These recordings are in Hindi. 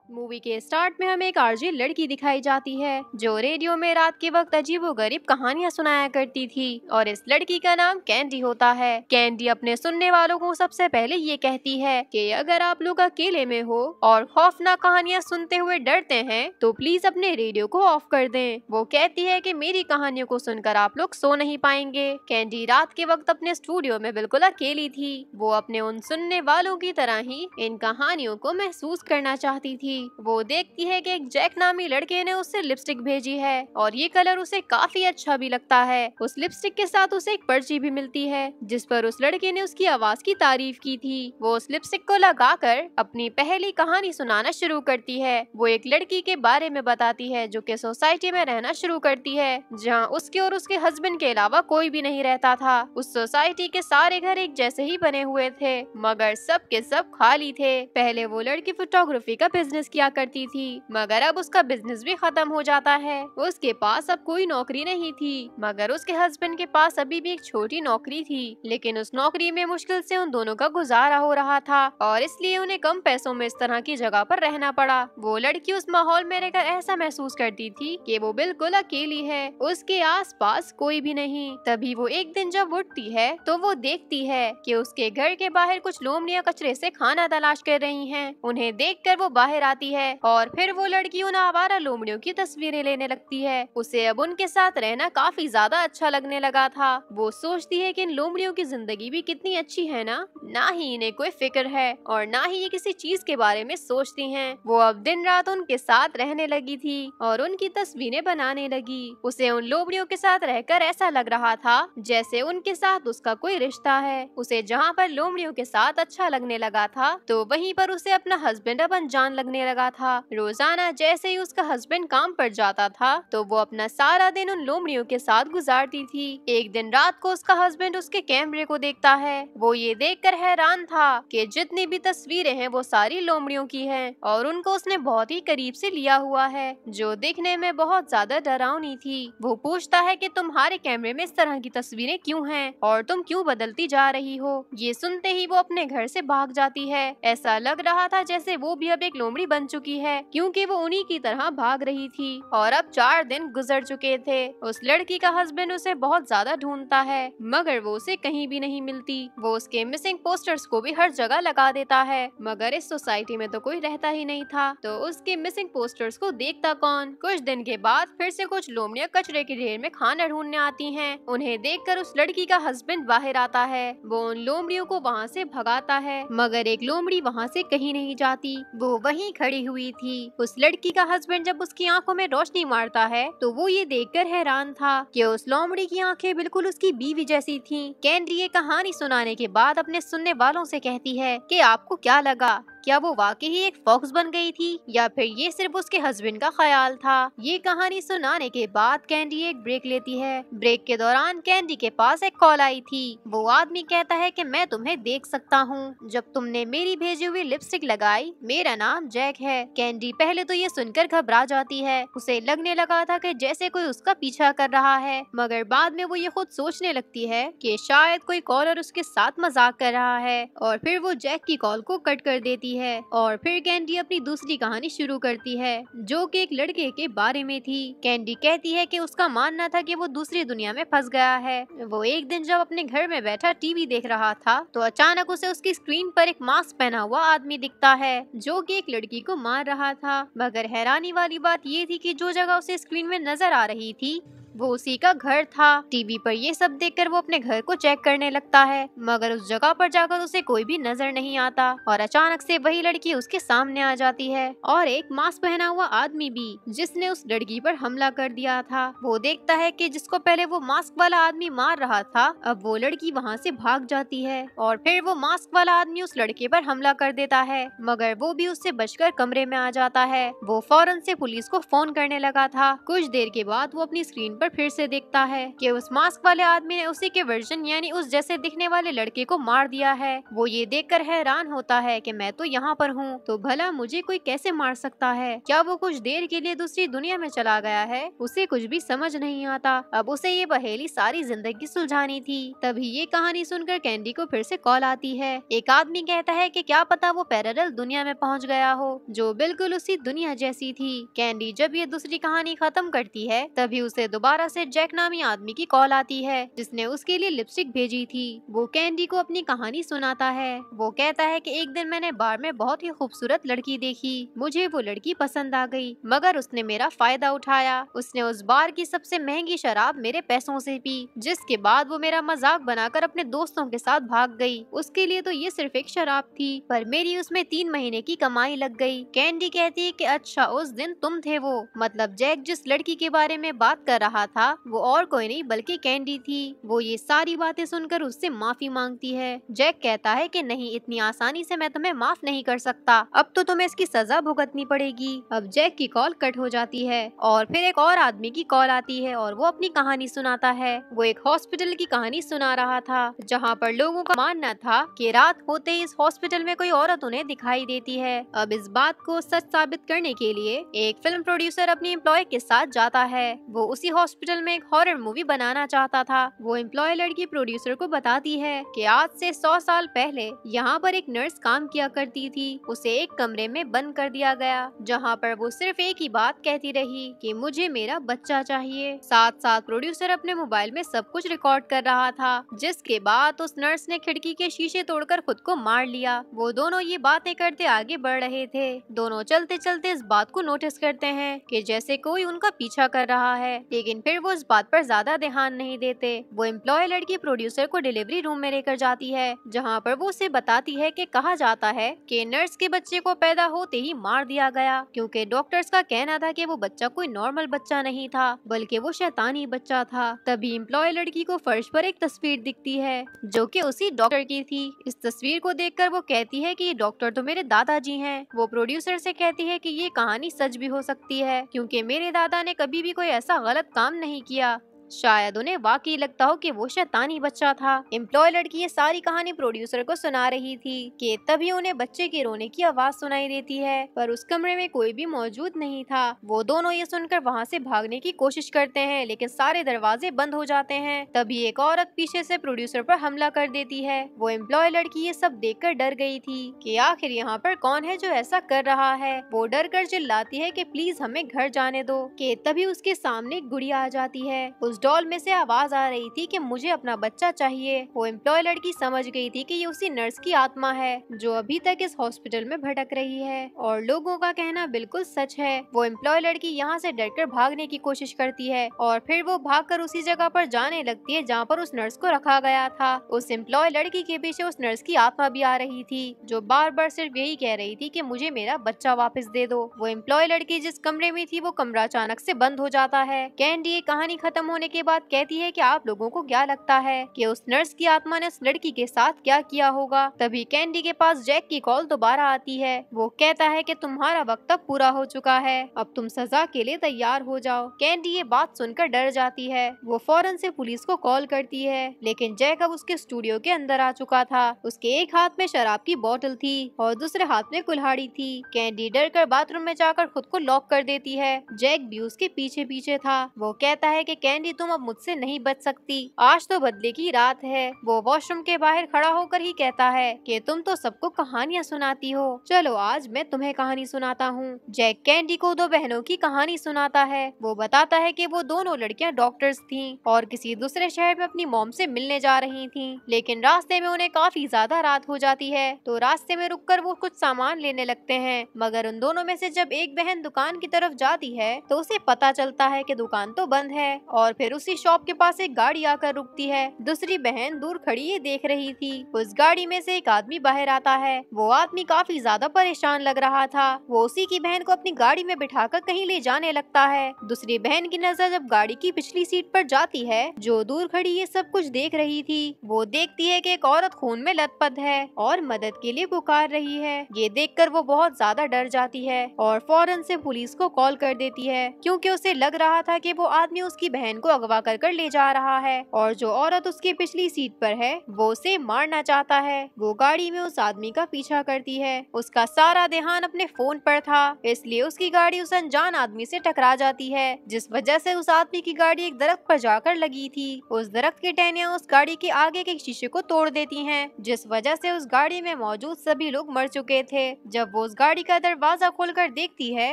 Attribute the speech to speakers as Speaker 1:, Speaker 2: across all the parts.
Speaker 1: मूवी के स्टार्ट में हमें एक आरजे लड़की दिखाई जाती है जो रेडियो में रात के वक्त अजीबोगरीब कहानियां सुनाया करती थी और इस लड़की का नाम कैंडी होता है। कैंडी अपने सुनने वालों को सबसे पहले ये कहती है कि अगर आप लोग अकेले में हो और खौफनाक कहानियां सुनते हुए डरते हैं तो प्लीज अपने रेडियो को ऑफ कर दें। वो कहती है कि मेरी कहानियों को सुनकर आप लोग सो नहीं पाएंगे। कैंडी रात के वक्त अपने स्टूडियो में बिल्कुल अकेली थी। वो अपने उन सुनने वालों की तरह ही इन कहानियों को महसूस करना चाहती थी। वो देखती है कि एक जैक नामी लड़के ने उससे लिपस्टिक भेजी है और ये कलर उसे काफी अच्छा भी लगता है। उस लिपस्टिक के साथ उसे एक पर्ची भी मिलती है जिस पर उस लड़के ने उसकी आवाज की तारीफ की थी। वो उस लिपस्टिक को लगाकर अपनी पहली कहानी सुनाना शुरू करती है। वो एक लड़की के बारे में बताती है जो कि सोसाइटी में रहना शुरू करती है जहाँ उसके और उसके हस्बैंड के अलावा कोई भी नहीं रहता था। उस सोसाइटी के सारे घर एक जैसे ही बने हुए थे मगर सब के सब खाली थे। पहले वो लड़की फोटोग्राफी का बिजनेस किया करती थी मगर अब उसका बिजनेस भी खत्म हो जाता है। उसके पास अब कोई नौकरी नहीं थी मगर उसके हस्बैंड के पास अभी भी एक छोटी नौकरी थी लेकिन उस नौकरी में मुश्किल से उन दोनों का गुजारा हो रहा था और इसलिए उन्हें कम पैसों में इस तरह की जगह पर रहना पड़ा। वो लड़की उस माहौल में रहकर ऐसा महसूस करती थी कि वो बिल्कुल अकेली है, उसके आसपास कोई भी नहीं। तभी वो एक दिन जब उठती है तो वो देखती है कि उसके घर के बाहर कुछ लोमड़ियां कचरे से खाना तलाश कर रही हैं। उन्हें देखकर वो बाहर आती है और फिर वो लड़की उन आवारा लोमड़ियों की तस्वीरें लेने लगती है। उसे अब उनके साथ रहना काफी ज्यादा अच्छा लगने लगा था। वो सोचती है कि इन लोमड़ियों की जिंदगी भी कितनी अच्छी है ना ही इन्हें कोई फिक्र है और ना ही ये किसी चीज के बारे में सोचती हैं। वो अब दिन रात उनके साथ रहने लगी थी और उनकी तस्वीरें बनाने लगी। उसे उन लोमड़ियों के साथ रहकर ऐसा लग रहा था जैसे उनके साथ उसका कोई रिश्ता है। उसे जहाँ पर लोमड़ियों के साथ अच्छा लगने लगा था तो वहीं पर उसे अपना हस्बैंड अब अनजान लगने लगा था। रोजाना जैसे ही उसका हस्बैंड काम पर जाता था तो वो अपना सारा दिन उन लोमड़ियों के साथ गुजारती थी। एक दिन रात को उसका हस्बैंड उसके कैमरे को देखता है। वो ये देखकर हैरान था कि जितनी भी तस्वीरें हैं वो सारी लोमड़ियों की हैं और उनको उसने बहुत ही करीब से लिया हुआ है जो दिखने में बहुत ज्यादा डरावनी थी। वो पूछता है कि तुम्हारे कैमरे में इस तरह की तस्वीरें क्यों हैं और तुम क्यों बदलती जा रही हो। ये सुनते ही वो अपने घर से भाग जाती है। ऐसा लग रहा था जैसे वो भी अब एक लोमड़ी बन चुकी है क्योंकि वो उन्हीं की तरह भाग रही थी और अब 4 दिन गुजर चुके थे। उस लड़की का हस्बैंड उसे बहुत ज्यादा ढूंढता है मगर वो उसे कहीं भी नहीं मिलती। वो उसके मिसिंग पोस्टर्स को भी हर जगह लगा देता है मगर इस सोसाइटी में तो कोई रहता ही नहीं था तो उसके मिसिंग पोस्टर्स को देखता कौन। कुछ दिन के बाद फिर से कुछ लोमड़ियां कचरे के ढेर में खाना ढूंढने आती हैं। उन्हें देखकर उस लड़की का हस्बैंड बाहर आता है। वो उन लोमड़ियों को वहाँ से भगाता है मगर एक लोमड़ी वहाँ से कहीं नहीं जाती, वो वहीं खड़ी हुई थी। उस लड़की का हस्बैंड जब उसकी आंखों में रोशनी मारता है तो वो ये देखकर हैरान था कि उस लोमड़ी की आंखें बिल्कुल उसकी बीवी जैसी थीं। कैंडी ये कहानी सुनाने के बाद अपने सुनने वालों से कहती है कि आपको क्या लगा, क्या वो वाकई ही एक फॉक्स बन गई थी या फिर ये सिर्फ उसके हस्बैंड का ख्याल था। ये कहानी सुनाने के बाद कैंडी एक ब्रेक लेती है। ब्रेक के दौरान कैंडी के पास एक कॉल आई थी। वो आदमी कहता है कि मैं तुम्हें देख सकता हूँ जब तुमने मेरी भेजी हुई लिपस्टिक लगाई, मेरा नाम जैक है। कैंडी पहले तो ये सुनकर घबरा जाती है। उसे लगने लगा था कि जैसे कोई उसका पीछा कर रहा है मगर बाद में वो ये खुद सोचने लगती है कि शायद कोई कॉलर उसके साथ मजाक कर रहा है और फिर वो जैक की कॉल को कट कर देती है और फिर कैंडी अपनी दूसरी कहानी शुरू करती है जो कि एक लड़के के बारे में थी। कैंडी कहती है कि उसका मानना था कि वो दूसरी दुनिया में फंस गया है। वो एक दिन जब अपने घर में बैठा टीवी देख रहा था तो अचानक उसे उसकी स्क्रीन पर एक मास्क पहना हुआ आदमी दिखता है जो कि एक लड़की को मार रहा था। मगर हैरानी वाली बात ये थी कि जो जगह उसे स्क्रीन में नजर आ रही थी वो उसी का घर था। टीवी पर ये सब देखकर वो अपने घर को चेक करने लगता है मगर उस जगह पर जाकर उसे कोई भी नजर नहीं आता और अचानक से वही लड़की उसके सामने आ जाती है और एक मास्क पहना हुआ आदमी भी जिसने उस लड़की पर हमला कर दिया था। वो देखता है कि जिसको पहले वो मास्क वाला आदमी मार रहा था अब वो लड़की वहाँ से भाग जाती है और फिर वो मास्क वाला आदमी उस लड़के पर हमला कर देता है मगर वो भी उससे बचकर कमरे में आ जाता है। वो फौरन से पुलिस को फोन करने लगा था। कुछ देर के बाद वो अपनी स्क्रीन पर बार फिर से देखता है कि उस मास्क वाले आदमी ने उसी के वर्जन यानी उस जैसे दिखने वाले लड़के को मार दिया है। वो ये देखकर हैरान होता है कि मैं तो यहाँ पर हूँ, तो भला मुझे कोई कैसे मार सकता है? क्या वो कुछ देर के लिए दूसरी दुनिया में चला गया है? उसे कुछ भी समझ नहीं आता। अब उसे ये पहेली सारी जिंदगी सुलझानी थी। तभी ये कहानी सुनकर कैंडी को फिर से कॉल आती है। एक आदमी कहता है कि क्या पता वो पैरेलल दुनिया में पहुंच गया हो, जो बिल्कुल उसी दुनिया जैसी थी। कैंडी जब ये दूसरी कहानी खत्म करती है तभी उसे दोबारा से जैक नामी आदमी की कॉल आती है, जिसने उसके लिए लिपस्टिक भेजी थी। वो कैंडी को अपनी कहानी सुनाता है। वो कहता है कि एक दिन मैंने बार में बहुत ही खूबसूरत लड़की देखी। मुझे वो लड़की पसंद आ गई, मगर उसने मेरा फायदा उठाया। उसने उस बार की सबसे महंगी शराब मेरे पैसों से पी, जिसके बाद वो मेरा मजाक बनाकर अपने दोस्तों के साथ भाग गई। उसके लिए तो ये सिर्फ एक शराब थी, पर मेरी उसमें 3 महीने की कमाई लग गई। कैंडी कहती है कि अच्छा, उस दिन तुम थे वो। मतलब जैक जिस लड़की के बारे में बात कर रहा था वो और कोई नहीं बल्कि कैंडी थी। वो ये सारी बातें सुनकर उससे माफी मांगती है। जैक कहता है कि नहीं, इतनी आसानी से मैं तुम्हें माफ नहीं कर सकता, अब तो तुम्हें इसकी सजा भुगतनी पड़ेगी। अब जैक की कॉल कट हो जाती है और फिर एक और आदमी की कॉल आती है और वो अपनी कहानी सुनाता है। वो एक हॉस्पिटल की कहानी सुना रहा था, जहाँ पर लोगों का मानना था कि रात होते ही इस हॉस्पिटल में कोई औरत उन्हें दिखाई देती है। अब इस बात को सच साबित करने के लिए एक फिल्म प्रोड्यूसर अपनी एम्प्लॉय के साथ जाता है। वो उसी हॉस्पिटल में एक हॉरर मूवी बनाना चाहता था। वो एम्प्लॉय लड़की प्रोड्यूसर को बताती है कि आज से 100 साल पहले यहाँ पर एक नर्स काम किया करती थी। उसे एक कमरे में बंद कर दिया गया, जहाँ पर वो सिर्फ एक ही बात कहती रही कि मुझे मेरा बच्चा चाहिए। साथ साथ प्रोड्यूसर अपने मोबाइल में सब कुछ रिकॉर्ड कर रहा था, जिसके बाद उस नर्स ने खिड़की के शीशे तोड़कर खुद को मार लिया। वो दोनों ये बातें करते आगे बढ़ रहे थे। दोनों चलते चलते इस बात को नोटिस करते हैं कि जैसे कोई उनका पीछा कर रहा है, लेकिन फिर वो इस बात पर ज्यादा ध्यान नहीं देते। वो एम्प्लॉय लड़की प्रोड्यूसर को डिलीवरी रूम में लेकर जाती है, जहाँ पर वो उसे बताती है कि कहा जाता है कि नर्स के बच्चे को पैदा होते ही मार दिया गया, क्योंकि डॉक्टर्स का कहना था कि वो बच्चा कोई नॉर्मल बच्चा नहीं था, बल्कि वो शैतानी बच्चा था। तभी एम्प्लॉय लड़की को फर्श पर एक तस्वीर दिखती है जो कि उसी डॉक्टर की थी। इस तस्वीर को देखकर वो कहती है कि ये डॉक्टर तो मेरे दादाजी हैं। वो प्रोड्यूसर से कहती है कि ये कहानी सच भी हो सकती है, क्योंकि मेरे दादा ने कभी भी कोई ऐसा गलत काम नहीं किया। शायद उन्हें वाकई लगता हो कि वो शैतानी बच्चा था। एम्प्लॉय लड़की ये सारी कहानी प्रोड्यूसर को सुना रही थी कि तभी उन्हें बच्चे के रोने की आवाज सुनाई देती है, पर उस कमरे में कोई भी मौजूद नहीं था। वो दोनों ये सुनकर वहाँ से भागने की कोशिश करते हैं, लेकिन सारे दरवाजे बंद हो जाते हैं। तभी एक औरत पीछे से प्रोड्यूसर पर हमला कर देती है। वो एम्प्लॉय लड़की ये सब देखकर डर गई थी कि आखिर यहाँ पर कौन है जो ऐसा कर रहा है। वो डर कर चिल्लाती है कि प्लीज हमें घर जाने दो। कि तभी उसके सामने एक गुड़िया आ जाती है। उस डॉल में से आवाज आ रही थी कि मुझे अपना बच्चा चाहिए। वो एम्प्लॉय लड़की समझ गई थी कि ये उसी नर्स की आत्मा है जो अभी तक इस हॉस्पिटल में भटक रही है, और लोगों का कहना बिल्कुल सच है। वो एम्प्लॉय लड़की यहाँ से डरकर भागने की कोशिश करती है और फिर वो भागकर उसी जगह पर जाने लगती है जहाँ पर उस नर्स को रखा गया था। उस एम्प्लॉय लड़की के पीछे उस नर्स की आत्मा भी आ रही थी, जो बार बार सिर्फ यही कह रही थी कि मुझे मेरा बच्चा वापस दे दो। वो एम्प्लॉय लड़की जिस कमरे में थी वो कमरा अचानक से बंद हो जाता है। कैंडी ये कहानी खत्म होने के बाद कहती है कि आप लोगों को क्या लगता है कि उस नर्स की आत्मा ने उस लड़की के साथ क्या किया होगा। तभी कैंडी के पास जैक की कॉल दोबारा आती है। वो कहता है कि तुम्हारा वक्त अब पूरा हो चुका है, अब तुम सजा के लिए तैयार हो जाओ। कैंडी ये बात सुनकर डर जाती है। वो फौरन से पुलिस को कॉल करती है, लेकिन जैक अब उसके स्टूडियो के अंदर आ चुका था। उसके एक हाथ में शराब की बोतल थी और दूसरे हाथ में कुल्हाड़ी थी। कैंडी डर कर बाथरूम में जाकर खुद को लॉक कर देती है। जैक भी उसके पीछे पीछे था। वो कहता है कि कैंडी तुम अब मुझसे नहीं बच सकती, आज तो बदले की रात है। वो वॉशरूम के बाहर खड़ा होकर ही कहता है कि तुम तो सबको कहानियां सुनाती हो, चलो आज मैं तुम्हें कहानी सुनाता हूँ। जैक कैंडी को 2 बहनों की कहानी सुनाता है। वो बताता है कि वो दोनों लड़कियां डॉक्टर्स थीं और किसी दूसरे शहर में अपनी मॉम से मिलने जा रही थीं, लेकिन रास्ते में उन्हें काफी ज्यादा रात हो जाती है, तो रास्ते में रुककर वो कुछ सामान लेने लगते हैं। मगर उन दोनों में से जब एक बहन दुकान की तरफ जाती है तो उसे पता चलता है कि दुकान तो बंद है, और फिर उसी शॉप के पास एक गाड़ी आकर रुकती है। दूसरी बहन दूर खड़ी ये देख रही थी। उस गाड़ी में से एक आदमी बाहर आता है। वो आदमी काफी ज्यादा परेशान लग रहा था। वो उसी की बहन को अपनी गाड़ी में बिठाकर कहीं ले जाने लगता है। दूसरी बहन की नजर जब गाड़ी की पिछली सीट पर जाती है, जो दूर खड़ी ये सब कुछ देख रही थी, वो देखती है कि एक औरत खून में लथपथ है और मदद के लिए पुकार रही है। ये देखकर वो बहुत ज्यादा डर जाती है और फौरन से पुलिस को कॉल कर देती है, क्योंकि उसे लग रहा था कि वो आदमी उसकी बहन को अगवा कर ले जा रहा है और जो औरत उसकी पिछली सीट पर है वो उसे मारना चाहता है। वो गाड़ी में उस आदमी का पीछा करती है। उसका सारा ध्यान अपने फोन पर था, इसलिए उसकी गाड़ी उस अनजान आदमी से टकरा जाती है, जिस वजह से उस आदमी की गाड़ी एक दरख्त पर जाकर लगी थी। उस दरख्त की टहनियां उस गाड़ी के आगे के शीशे को तोड़ देती हैं, जिस वजह से उस गाड़ी में मौजूद सभी लोग मर चुके थे। जब वो उस गाड़ी का दरवाजा खोलकर देखती है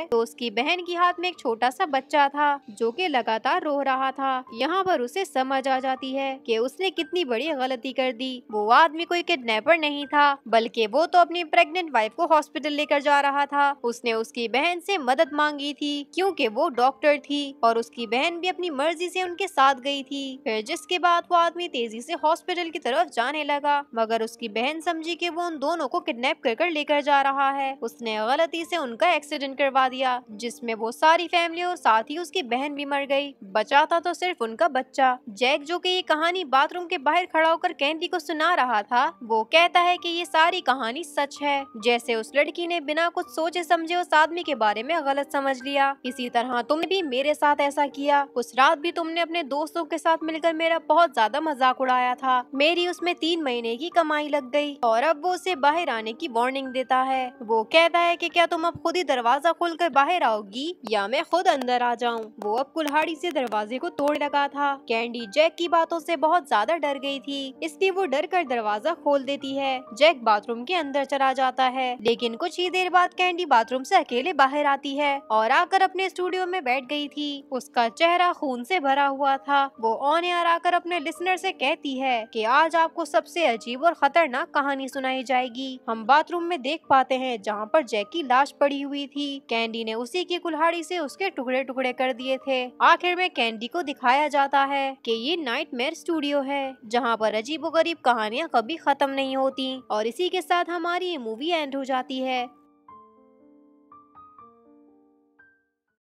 Speaker 1: तो उसकी बहन के हाथ में एक छोटा सा बच्चा था जो कि लगातार रो रहा था। यहाँ पर उसे समझ आ जाती है कि उसने कितनी बड़ी गलती कर दी। वो आदमी कोई किडनैपर नहीं था, बल्कि वो तो अपनी प्रेग्नेंट वाइफ को हॉस्पिटल लेकर जा रहा था। उसने उसकी बहन से मदद मांगी थी क्योंकि वो डॉक्टर थी और उसकी बहन भी अपनी मर्जी से उनके साथ गई थी। फिर जिसके बाद वो आदमी तेजी से हॉस्पिटल की तरफ जाने लगा, मगर उसकी बहन समझी कि वो उन दोनों को किडनैप कर लेकर जा रहा है। उसने गलती से उनका एक्सीडेंट करवा दिया, जिसमें वो सारी फैमिली और साथ ही उसकी बहन भी मर गई। बचा था तो सिर्फ उनका बच्चा। जैक, जो कि ये कहानी बाथरूम के बाहर खड़ा होकर कैंडी को सुना रहा था, वो कहता है कि ये सारी कहानी सच है। जैसे उस लड़की ने बिना कुछ सोचे समझे उस आदमी के बारे में गलत समझ लिया, इसी तरह तुमने भी मेरे साथ ऐसा किया। उस रात भी तुमने अपने दोस्तों के साथ मिलकर मेरा बहुत ज्यादा मजाक उड़ाया था। मेरी उसमें 3 महीने की कमाई लग गई और अब वो उसे बाहर आने की वार्निंग देता है। वो कहता है कि क्या तुम अब खुद ही दरवाजा खोलकर बाहर आओगी या मैं खुद अंदर आ जाऊं। वो अब कुल्हाड़ी से दरवाजे को तोड़ लगा था। कैंडी जैक की बातों से बहुत ज्यादा डर गई थी, इसलिए वो डर कर दरवाजा खोल देती है। जैक बाथरूम के अंदर चला जाता है, लेकिन कुछ ही देर बाद कैंडी बाथरूम से अकेले बाहर आती है और आकर अपने स्टूडियो में बैठ गई थी। उसका चेहरा खून से भरा हुआ था। वो ऑन एयर आकर अपने लिसनर से कहती है कि आज आपको सबसे अजीब और खतरनाक कहानी सुनाई जाएगी। हम बाथरूम में देख पाते हैं जहाँ पर जैक की लाश पड़ी हुई थी। कैंडी ने उसी की कुल्हाड़ी से उसके टुकड़े टुकड़े कर दिए थे। आखिर में कैंडी को दिखाया जाता है कि ये नाइटमेयर स्टूडियो है जहाँ पर अजीबोगरीब कहानियाँ कभी खत्म नहीं होती। और इसी के साथ हमारी ये मूवी एंड हो जाती है।